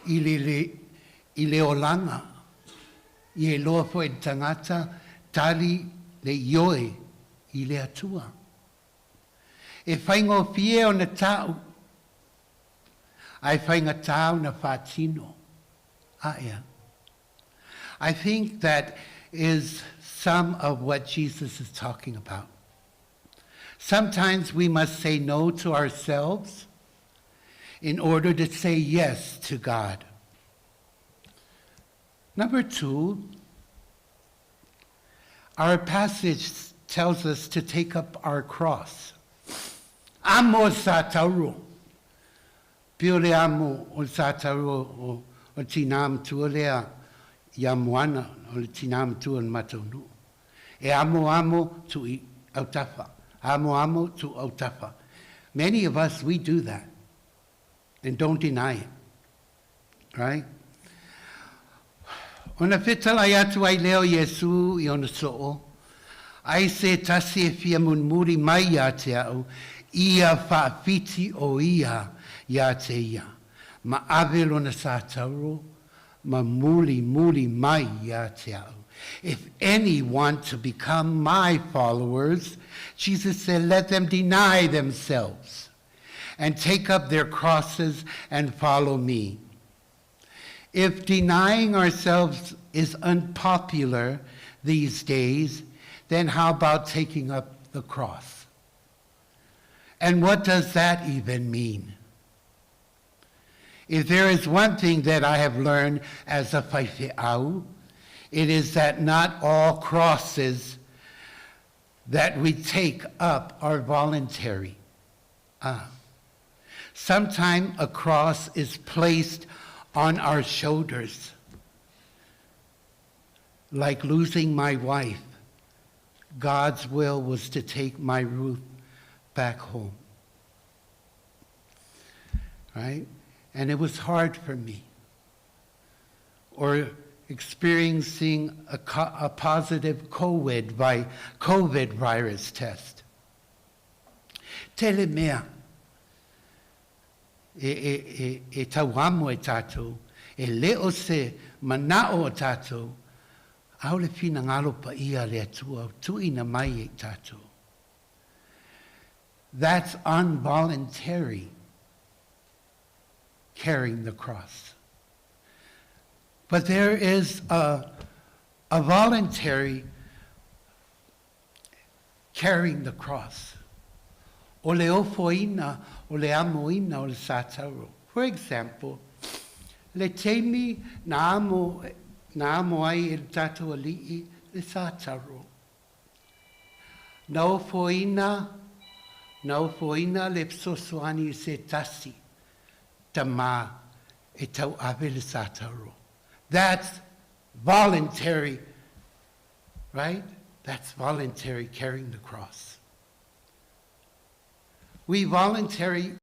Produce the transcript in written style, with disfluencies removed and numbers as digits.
i le olanga, i e loa fo e tangata, Daly le ioe i le atua. E whaingo fie o na tau, ai whainga tau na whātino. Aia. I think that is some of what Jesus is talking about. Sometimes we must say no to ourselves in order to say yes to God. Number 2, our passage tells us to take up our cross. Amo sa tauro. Piole amo o sa tauro o tinam tuolea yamuana o tinam tuon matonu. E amo tu I autafa. Amo tu autafa. Many of us, we do that and don't deny it. Right? Ona fitala atu ai leo Yesu I ona so'o. Ai se tasi e fia munmuri mai ia te au. Ia whaafiti o ia te ia. Ma avelo na sa tauro. Ma muli mai ia te au. If any want to become my followers, Jesus said, let them deny themselves and take up their crosses and follow me. If denying ourselves is unpopular these days, then how about taking up the cross? And what does that even mean? If there is one thing that I have learned as a whaiwheau, it is that not all crosses that we take up are voluntary. Sometimes a cross is placed on our shoulders, like losing my wife. God's will was to take my Ruth back home. Right? And it was hard for me. Or experiencing a positive COVID virus test. Tele mea, e tauamo e tātou, e leo se manao o tātou, au le fina ngalo pa ia le atua, tuina mai e tātou. That's involuntary, carrying the cross. But there is a voluntary carrying the cross. O le ofoina, o le amoina, o le satauro. For example, le teimi na amo ai el tato ali'i le satauro. Na ofoina le psosoani se tasi, tama e tau ave le satauro. That's voluntary, right? That's voluntary carrying the cross. We voluntarily